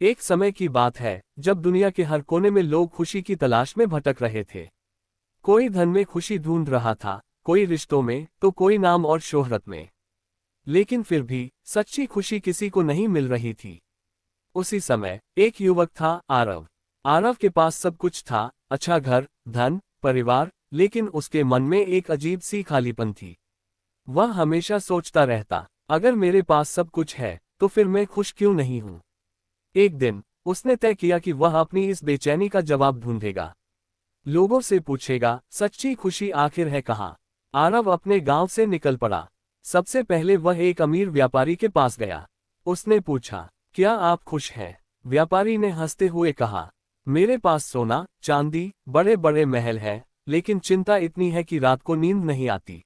एक समय की बात है जब दुनिया के हर कोने में लोग खुशी की तलाश में भटक रहे थे। कोई धन में खुशी ढूंढ रहा था, कोई रिश्तों में, तो कोई नाम और शोहरत में। लेकिन फिर भी सच्ची खुशी किसी को नहीं मिल रही थी। उसी समय एक युवक था, आरव। आरव के पास सब कुछ था, अच्छा घर, धन, परिवार, लेकिन उसके मन में एक अजीब सी खालीपन थी। वह हमेशा सोचता रहता, अगर मेरे पास सब कुछ है तो फिर मैं खुश क्यों नहीं हूं। एक दिन उसने तय किया कि वह अपनी इस बेचैनी का जवाब ढूंढेगा। लोगों से पूछेगा, सच्ची खुशी आखिर है कहाँ। आरव अपने गांव से निकल पड़ा। सबसे पहले वह एक अमीर व्यापारी के पास गया। उसने पूछा, क्या आप खुश हैं? व्यापारी ने हंसते हुए कहा, मेरे पास सोना, चांदी, बड़े बड़े महल है, लेकिन चिंता इतनी है कि रात को नींद नहीं आती।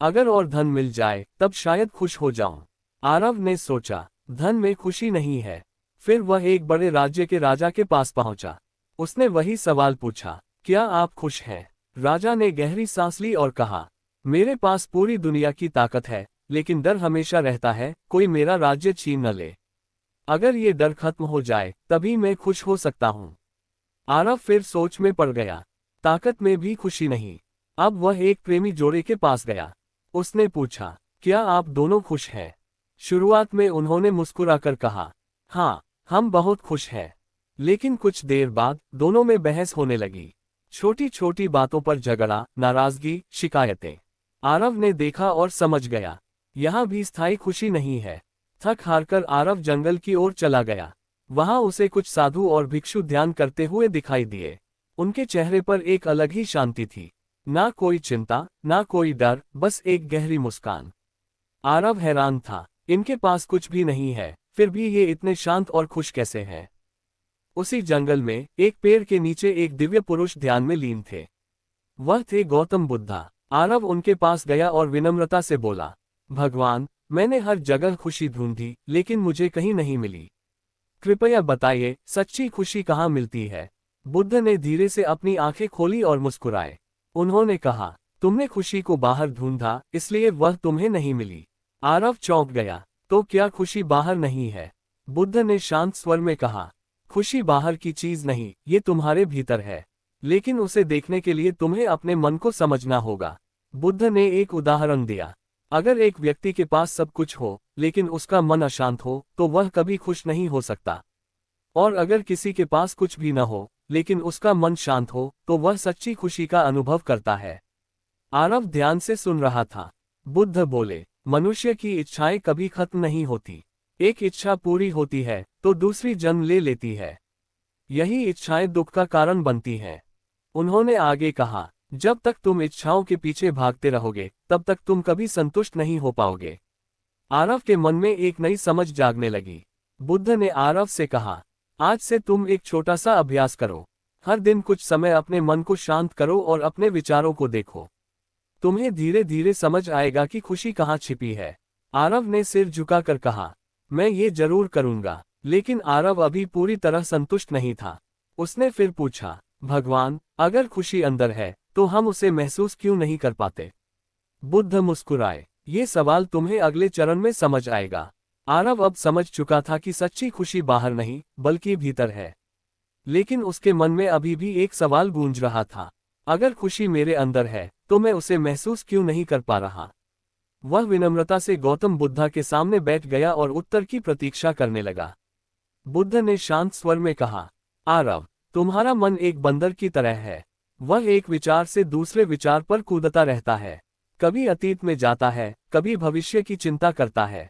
अगर और धन मिल जाए तब शायद खुश हो जाऊं। आरव ने सोचा, धन में खुशी नहीं है। फिर वह एक बड़े राज्य के राजा के पास पहुंचा। उसने वही सवाल पूछा, क्या आप खुश हैं? राजा ने गहरी सांस ली और कहा, मेरे पास पूरी दुनिया की ताकत है, लेकिन डर हमेशा रहता है कोई मेरा राज्य छीन न ले। अगर ये डर खत्म हो जाए तभी मैं खुश हो सकता हूँ। आरव फिर सोच में पड़ गया। ताकत में भी खुशी नहीं। अब वह एक प्रेमी जोड़े के पास गया। उसने पूछा, क्या आप दोनों खुश हैं? शुरुआत में उन्होंने मुस्कुराकर कहा, हाँ, हम बहुत खुश हैं। लेकिन कुछ देर बाद दोनों में बहस होने लगी। छोटी छोटी बातों पर झगड़ा, नाराजगी, शिकायतें। आरव ने देखा और समझ गया, यहाँ भी स्थायी खुशी नहीं है। थक हारकर आरव जंगल की ओर चला गया। वहां उसे कुछ साधु और भिक्षु ध्यान करते हुए दिखाई दिए। उनके चेहरे पर एक अलग ही शांति थी। ना कोई चिंता, ना कोई डर, बस एक गहरी मुस्कान। आरव हैरान था, इनके पास कुछ भी नहीं है, फिर भी ये इतने शांत और खुश कैसे हैं? उसी जंगल में एक पेड़ के नीचे एक दिव्य पुरुष ध्यान में लीन थे। वह थे गौतम बुद्धा। आरव उनके पास गया और विनम्रता से बोला, भगवान, मैंने हर जगह खुशी ढूंढी लेकिन मुझे कहीं नहीं मिली। कृपया बताइए, सच्ची खुशी कहाँ मिलती है? बुद्ध ने धीरे से अपनी आंखें खोली और मुस्कुराए। उन्होंने कहा, तुमने खुशी को बाहर ढूंढा, इसलिए वह तुम्हें नहीं मिली। आरव चौंक गया, तो क्या खुशी बाहर नहीं है? बुद्ध ने शांत स्वर में कहा, खुशी बाहर की चीज नहीं, ये तुम्हारे भीतर है। लेकिन उसे देखने के लिए तुम्हें अपने मन को समझना होगा। बुद्ध ने एक उदाहरण दिया। अगर एक व्यक्ति के पास सब कुछ हो, लेकिन उसका मन अशांत हो, तो वह कभी खुश नहीं हो सकता। और अगर किसी के पास कुछ भी न हो, लेकिन उसका मन शांत हो, तो वह सच्ची खुशी का अनुभव करता है। आरव ध्यान से सुन रहा था। बुद्ध बोले, मनुष्य की इच्छाएं कभी खत्म नहीं होती। एक इच्छा पूरी होती है तो दूसरी जन्म ले लेती है। यही इच्छाएं दुख का कारण बनती हैं। उन्होंने आगे कहा, जब तक तुम इच्छाओं के पीछे भागते रहोगे तब तक तुम कभी संतुष्ट नहीं हो पाओगे। आरव के मन में एक नई समझ जागने लगी। बुद्ध ने आरव से कहा, आज से तुम एक छोटा सा अभ्यास करो। हर दिन कुछ समय अपने मन को शांत करो और अपने विचारों को देखो। तुम्हें धीरे धीरे समझ आएगा कि खुशी कहाँ छिपी है। आरव ने सिर झुकाकर कहा, मैं ये जरूर करूंगा। लेकिन आरव अभी पूरी तरह संतुष्ट नहीं था। उसने फिर पूछा, भगवान, अगर खुशी अंदर है तो हम उसे महसूस क्यों नहीं कर पाते? बुद्ध मुस्कुराए, ये सवाल तुम्हें अगले चरण में समझ आएगा। आरव अब समझ चुका था कि सच्ची खुशी बाहर नहीं, बल्कि भीतर है। लेकिन उसके मन में अभी भी एक सवाल गूंज रहा था, अगर खुशी मेरे अंदर है तो मैं उसे महसूस क्यों नहीं कर पा रहा? वह विनम्रता से गौतम बुद्धा के सामने बैठ गया और उत्तर की प्रतीक्षा करने लगा। बुद्ध ने शांत स्वर में कहा, आरव, तुम्हारा मन एक बंदर की तरह है। वह एक विचार से दूसरे विचार पर कूदता रहता है। कभी अतीत में जाता है, कभी भविष्य की चिंता करता है।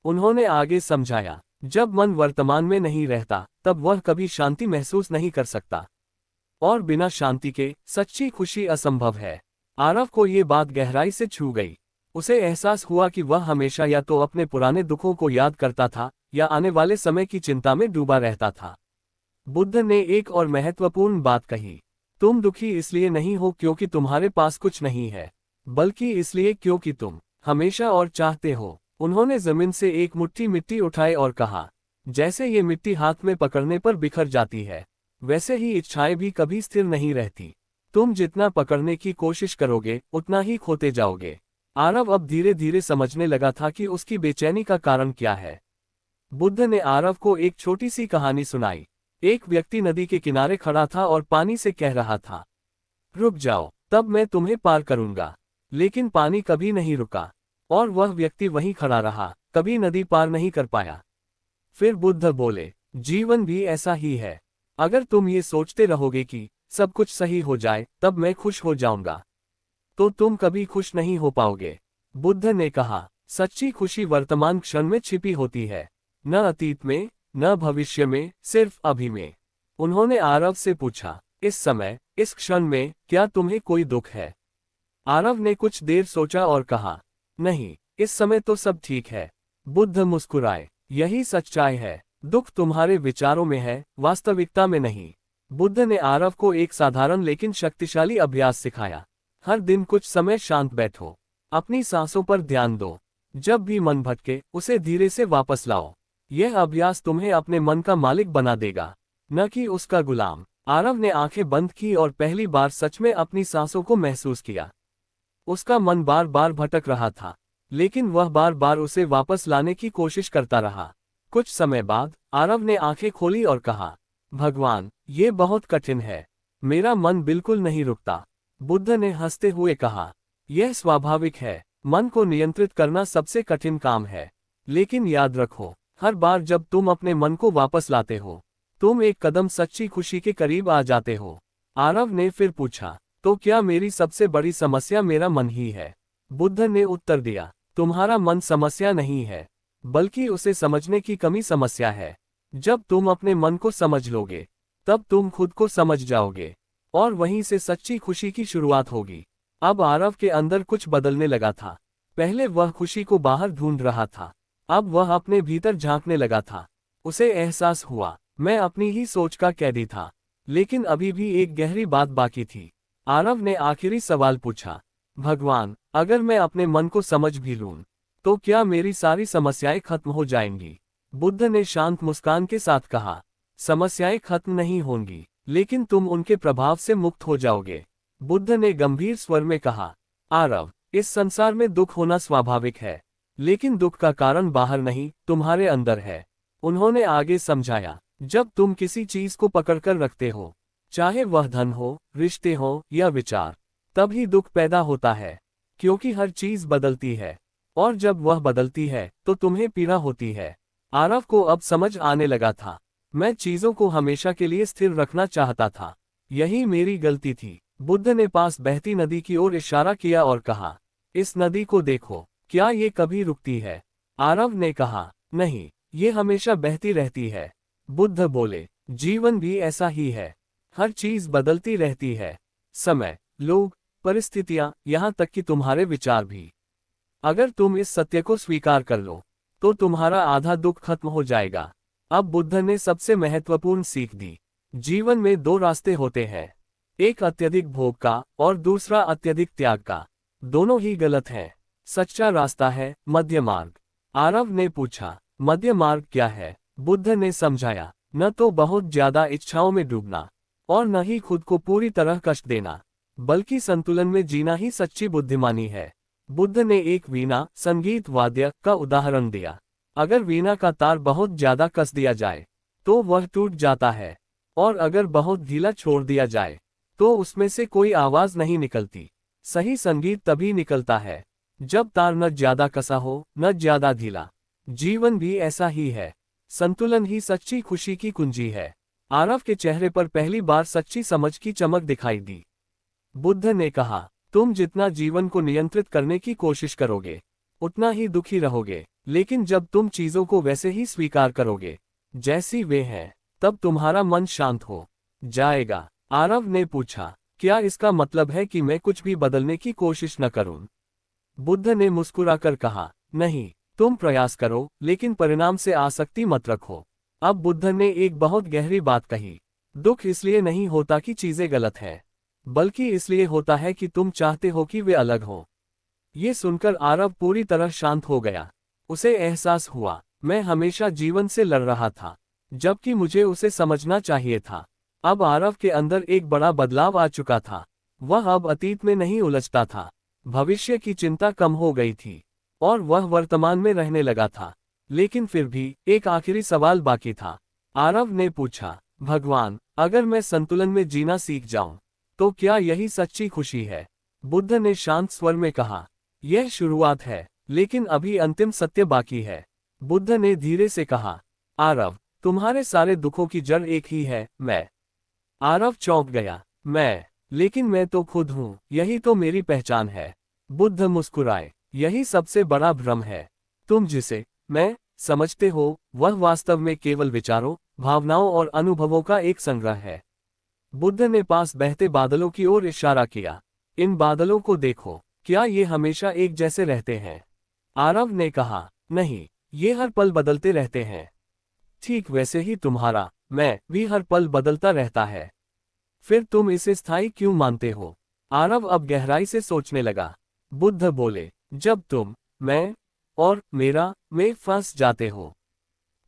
उन्होंने आगे समझाया, जब मन वर्तमान में नहीं रहता तब वह कभी शांति महसूस नहीं कर सकता। और बिना शांति के सच्ची खुशी असंभव है। आरव को ये बात गहराई से छू गई। उसे एहसास हुआ कि वह हमेशा या तो अपने पुराने दुखों को याद करता था या आने वाले समय की चिंता में डूबा रहता था। बुद्ध ने एक और महत्वपूर्ण बात कही, तुम दुखी इसलिए नहीं हो क्योंकि तुम्हारे पास कुछ नहीं है, बल्कि इसलिए क्योंकि तुम हमेशा और चाहते हो। उन्होंने जमीन से एक मुट्ठी मिट्टी उठाई और कहा, जैसे ये मिट्टी हाथ में पकड़ने पर बिखर जाती है, वैसे ही इच्छाएं भी कभी स्थिर नहीं रहती। तुम जितना पकड़ने की कोशिश करोगे उतना ही खोते जाओगे। आरव अब धीरे धीरे समझने लगा था कि उसकी बेचैनी का कारण क्या है। बुद्ध ने आरव को एक छोटी सी कहानी सुनाई। एक व्यक्ति नदी के किनारे खड़ा था और पानी से कह रहा था, रुक जाओ, तब मैं तुम्हें पार करूंगा। लेकिन पानी कभी नहीं रुका, और वह व्यक्ति वहीं खड़ा रहा, कभी नदी पार नहीं कर पाया। फिर बुद्ध बोले, जीवन भी ऐसा ही है। अगर तुम ये सोचते रहोगे कि सब कुछ सही हो जाए, तब मैं खुश हो जाऊंगा, तो तुम कभी खुश नहीं हो पाओगे। बुद्ध ने कहा, सच्ची खुशी वर्तमान क्षण में छिपी होती है, न अतीत में, न भविष्य में, सिर्फ अभी में। उन्होंने आरव से पूछा, इस समय, इस क्षण में, क्या तुम्हें कोई दुख है? आरव ने कुछ देर सोचा और कहा, नहीं, इस समय तो सब ठीक है। बुद्ध मुस्कुराए, यही सच्चाई है। दुख तुम्हारे विचारों में है, वास्तविकता में नहीं। बुद्ध ने आरव को एक साधारण लेकिन शक्तिशाली अभ्यास सिखाया। हर दिन कुछ समय शांत बैठो, अपनी सांसों पर ध्यान दो। जब भी मन भटके, उसे धीरे से वापस लाओ। यह अभ्यास तुम्हें अपने मन का मालिक बना देगा, न कि उसका गुलाम। आरव ने आंखें बंद की और पहली बार सच में अपनी सांसों को महसूस किया। उसका मन बार बार भटक रहा था, लेकिन वह बार बार उसे वापस लाने की कोशिश करता रहा। कुछ समय बाद आरव ने आंखें खोली और कहा, भगवान, ये बहुत कठिन है, मेरा मन बिल्कुल नहीं रुकता। बुद्ध ने हंसते हुए कहा, यह स्वाभाविक है, मन को नियंत्रित करना सबसे कठिन काम है। लेकिन याद रखो, हर बार जब तुम अपने मन को वापस लाते हो, तुम एक कदम सच्ची खुशी के करीब आ जाते हो। आरव ने फिर पूछा, तो क्या मेरी सबसे बड़ी समस्या मेरा मन ही है? बुद्ध ने उत्तर दिया, तुम्हारा मन समस्या नहीं है, बल्कि उसे समझने की कमी समस्या है। जब तुम अपने मन को समझ लोगे, तब तुम खुद को समझ जाओगे, और वहीं से सच्ची खुशी की शुरुआत होगी। अब आरव के अंदर कुछ बदलने लगा था। पहले वह खुशी को बाहर ढूंढ रहा था, अब वह अपने भीतर झांकने लगा था। उसे एहसास हुआ, मैं अपनी ही सोच का कैदी था। लेकिन अभी भी एक गहरी बात बाकी थी। आरव ने आखिरी सवाल पूछा, भगवान, अगर मैं अपने मन को समझ भी लूं, तो क्या मेरी सारी समस्याएं खत्म हो जाएंगी? बुद्ध ने शांत मुस्कान के साथ कहा, समस्याएं खत्म नहीं होंगी, लेकिन तुम उनके प्रभाव से मुक्त हो जाओगे। बुद्ध ने गंभीर स्वर में कहा, आरव, इस संसार में दुख होना स्वाभाविक है, लेकिन दुख का कारण बाहर नहीं, तुम्हारे अंदर है। उन्होंने आगे समझाया, जब तुम किसी चीज को पकड़कर रखते हो, चाहे वह धन हो, रिश्ते हो या विचार, तभी दुख पैदा होता है, क्योंकि हर चीज बदलती है, और जब वह बदलती है तो तुम्हें पीड़ा होती है। आरव को अब समझ आने लगा था, मैं चीजों को हमेशा के लिए स्थिर रखना चाहता था, यही मेरी गलती थी। बुद्ध ने पास बहती नदी की ओर इशारा किया और कहा, इस नदी को देखो, क्या ये कभी रुकती है? आरव ने कहा, नहीं, ये हमेशा बहती रहती है। बुद्ध बोले, जीवन भी ऐसा ही है, हर चीज बदलती रहती है, समय, लोग, परिस्थितियां, यहाँ तक कि तुम्हारे विचार भी। अगर तुम इस सत्य को स्वीकार कर लो, तो तुम्हारा आधा दुख खत्म हो जाएगा। अब बुद्ध ने सबसे महत्वपूर्ण सीख दी, जीवन में दो रास्ते होते हैं, एक अत्यधिक भोग का और दूसरा अत्यधिक त्याग का। दोनों ही गलत हैं। सच्चा रास्ता है मध्य मार्ग। आरव ने पूछा, मध्य मार्ग क्या है? बुद्ध ने समझाया, न तो बहुत ज्यादा इच्छाओं में डूबना, और न ही खुद को पूरी तरह कष्ट देना, बल्कि संतुलन में जीना ही सच्ची बुद्धिमानी है। बुद्ध ने एक वीणा, संगीत वाद्य, का उदाहरण दिया। अगर वीणा का तार बहुत ज्यादा कस दिया जाए, तो वह टूट जाता है, और अगर बहुत ढीला छोड़ दिया जाए, तो उसमें से कोई आवाज नहीं निकलती। सही संगीत तभी निकलता है, जब तार न ज्यादा कसा हो, न ज्यादा ढीला। जीवन भी ऐसा ही है, संतुलन ही सच्ची खुशी की कुंजी है। आरव के चेहरे पर पहली बार सच्ची समझ की चमक दिखाई दी। बुद्ध ने कहा, तुम जितना जीवन को नियंत्रित करने की कोशिश करोगे, उतना ही दुखी रहोगे। लेकिन जब तुम चीजों को वैसे ही स्वीकार करोगे, जैसी वे हैं, तब तुम्हारा मन शांत हो जाएगा। आरव ने पूछा, क्या इसका मतलब है कि मैं कुछ भी बदलने की कोशिश न करूं? बुद्ध ने मुस्कुराकर कहा, नहीं, तुम प्रयास करो, लेकिन परिणाम से आसक्ति मत रखो। अब बुद्ध ने एक बहुत गहरी बात कही, दुख इसलिए नहीं होता कि चीजें गलत हैं, बल्कि इसलिए होता है कि तुम चाहते हो कि वे अलग हो। ये सुनकर आरव पूरी तरह शांत हो गया। उसे एहसास हुआ, मैं हमेशा जीवन से लड़ रहा था, जबकि मुझे उसे समझना चाहिए था। अब आरव के अंदर एक बड़ा बदलाव आ चुका था। वह अब अतीत में नहीं उलझता था, भविष्य की चिंता कम हो गई थी, और वह वर्तमान में रहने लगा था। लेकिन फिर भी एक आखिरी सवाल बाकी था। आरव ने पूछा, भगवान, अगर मैं संतुलन में जीना सीख जाऊं, तो क्या यही सच्ची खुशी है? बुद्ध ने शांत स्वर में कहा, यह शुरुआत है, लेकिन अभी अंतिम सत्य बाकी है। बुद्ध ने धीरे से कहा, आरव, तुम्हारे सारे दुखों की जड़ एक ही है, मैं। आरव चौंक गया, मैं? लेकिन मैं तो खुद हूं, यही तो मेरी पहचान है। बुद्ध मुस्कुराए, यही सबसे बड़ा भ्रम है। तुम जिसे मैं समझते हो, वह वास्तव में केवल विचारों, भावनाओं और अनुभवों का एक संग्रह है। बुद्ध ने पास बहते बादलों की ओर इशारा किया। इन बादलों को देखो, क्या ये हमेशा एक जैसे रहते हैं? आरव ने कहा, नहीं, ये हर पल बदलते रहते हैं। ठीक वैसे ही तुम्हारा मैं भी हर पल बदलता रहता है। फिर तुम इसे स्थायी क्यों मानते हो? आरव अब गहराई से सोचने लगा। बुद्ध बोले, जब तुम मैं और मेरा में फंस जाते हो,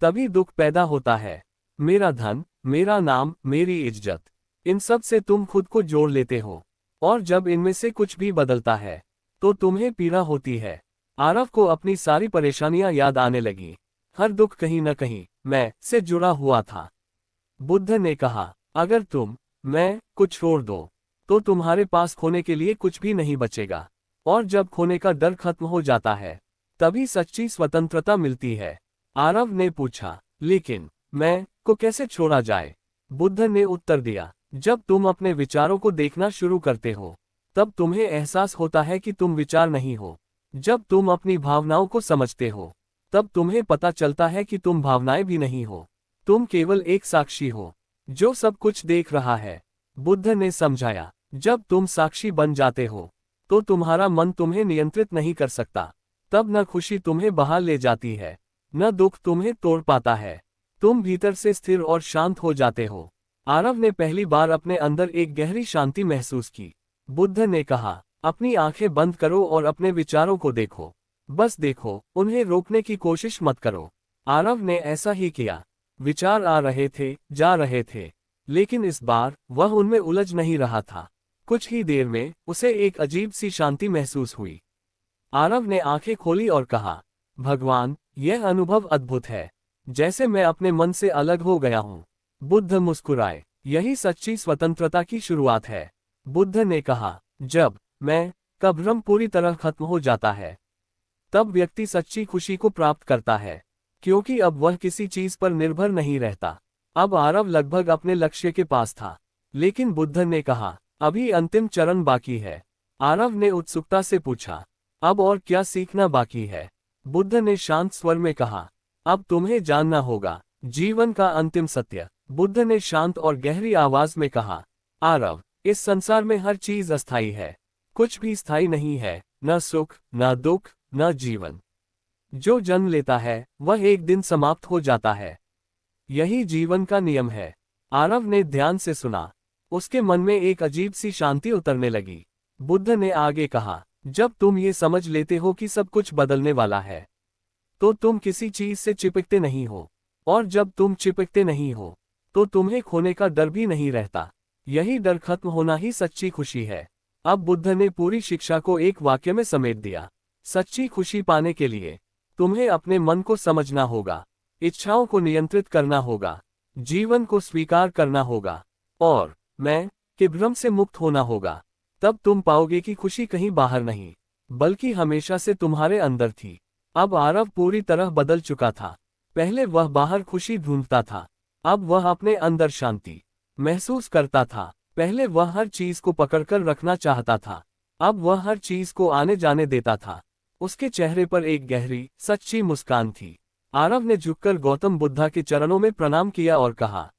तभी दुख पैदा होता है। मेरा धन, मेरा नाम, मेरी इज्जत, इन सब से तुम खुद को जोड़ लेते हो, और जब इनमें से कुछ भी बदलता है, तो तुम्हें पीड़ा होती है। आरव को अपनी सारी परेशानियां याद आने लगी। हर दुख कहीं न कहीं मैं से जुड़ा हुआ था। बुद्ध ने कहा, अगर तुम मैं को छोड़ दो, तो तुम्हारे पास खोने के लिए कुछ भी नहीं बचेगा, और जब खोने का डर खत्म हो जाता है, तभी सच्ची स्वतंत्रता मिलती है। आरव ने पूछा, लेकिन मैं को कैसे छोड़ा जाए? बुद्ध ने उत्तर दिया, जब तुम अपने विचारों को देखना शुरू करते हो, तब तुम्हें एहसास होता है कि तुम विचार नहीं हो। जब तुम अपनी भावनाओं को समझते हो, तब तुम्हें पता चलता है कि तुम भावनाएं भी नहीं हो। तुम केवल एक साक्षी हो, जो सब कुछ देख रहा है। बुद्ध ने समझाया, जब तुम साक्षी बन जाते हो, तो तुम्हारा मन तुम्हें नियंत्रित नहीं कर सकता। तब न खुशी तुम्हें बहा ले जाती है, न दुख तुम्हें तोड़ पाता है। तुम भीतर से स्थिर और शांत हो जाते हो। आरव ने पहली बार अपने अंदर एक गहरी शांति महसूस की। बुद्ध ने कहा, अपनी आंखें बंद करो और अपने विचारों को देखो। बस देखो, उन्हें रोकने की कोशिश मत करो। आरव ने ऐसा ही किया। विचार आ रहे थे, जा रहे थे, लेकिन इस बार वह उनमें उलझ नहीं रहा था। कुछ ही देर में उसे एक अजीब सी शांति महसूस हुई। आरव ने आंखें खोली और कहा, भगवान, यह अनुभव अद्भुत है, जैसे मैं अपने मन से अलग हो गया हूँ। बुद्ध मुस्कुराए, यही सच्ची स्वतंत्रता की शुरुआत है। बुद्ध ने कहा, जब मैं का भ्रम पूरी तरह खत्म हो जाता है, तब व्यक्ति सच्ची खुशी को प्राप्त करता है, क्योंकि अब वह किसी चीज पर निर्भर नहीं रहता। अब आरव लगभग अपने लक्ष्य के पास था, लेकिन बुद्ध ने कहा, अभी अंतिम चरण बाकी है। आरव ने उत्सुकता से पूछा, अब और क्या सीखना बाकी है? बुद्ध ने शांत स्वर में कहा, अब तुम्हें जानना होगा जीवन का अंतिम सत्य। बुद्ध ने शांत और गहरी आवाज में कहा, आरव, इस संसार में हर चीज अस्थायी है, कुछ भी स्थायी नहीं है, न सुख, न दुख, न जीवन। जो जन्म लेता है, वह एक दिन समाप्त हो जाता है। यही जीवन का नियम है। आरव ने ध्यान से सुना। उसके मन में एक अजीब सी शांति उतरने लगी। बुद्ध ने आगे कहा, जब तुम ये समझ लेते हो कि सब कुछ बदलने वाला है, तो तुम किसी चीज से चिपकते नहीं हो, और जब तुम चिपकते नहीं हो, तो तुम्हें खोने का डर भी नहीं रहता। यही डर खत्म होना ही सच्ची खुशी है। अब बुद्ध ने पूरी शिक्षा को एक वाक्य में समेट दिया। सच्ची खुशी पाने के लिए तुम्हें अपने मन को समझना होगा, इच्छाओं को नियंत्रित करना होगा, जीवन को स्वीकार करना होगा, और मैं के भ्रम से मुक्त होना होगा। तब तुम पाओगे कि खुशी कहीं बाहर नहीं, बल्कि हमेशा से तुम्हारे अंदर थी। अब आरव पूरी तरह बदल चुका था। पहले वह बाहर खुशी ढूंढता था, अब वह अपने अंदर शांति महसूस करता था। पहले वह हर चीज को पकड़कर रखना चाहता था, अब वह हर चीज को आने जाने देता था। उसके चेहरे पर एक गहरी, सच्ची मुस्कान थी। आरव ने झुककर गौतम बुद्धा के चरणों में प्रणाम किया और कहा,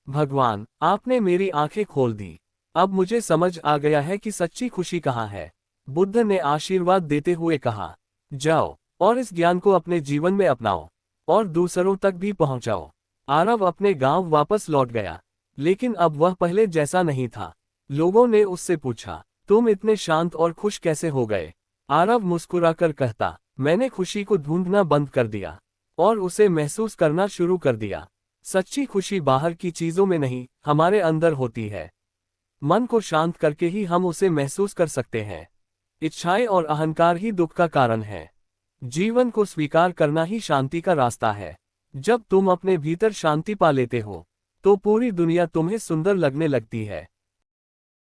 भगवान, आपने मेरी आंखें खोल दी। अब मुझे समझ आ गया है कि सच्ची खुशी कहाँ है। बुद्ध ने आशीर्वाद देते हुए कहा, जाओ और इस ज्ञान को अपने जीवन में अपनाओ, और दूसरों तक भी पहुंचाओ। आरव अपने गांव वापस लौट गया, लेकिन अब वह पहले जैसा नहीं था। लोगों ने उससे पूछा, तुम इतने शांत और खुश कैसे हो गए? आरव मुस्कुराकर कहता, मैंने खुशी को ढूंढना बंद कर दिया, और उसे महसूस करना शुरू कर दिया। सच्ची खुशी बाहर की चीजों में नहीं, हमारे अंदर होती है। मन को शांत करके ही हम उसे महसूस कर सकते हैं। इच्छाएं और अहंकार ही दुख का कारण है। जीवन को स्वीकार करना ही शांति का रास्ता है। जब तुम अपने भीतर शांति पा लेते हो, तो पूरी दुनिया तुम्हें सुंदर लगने लगती है।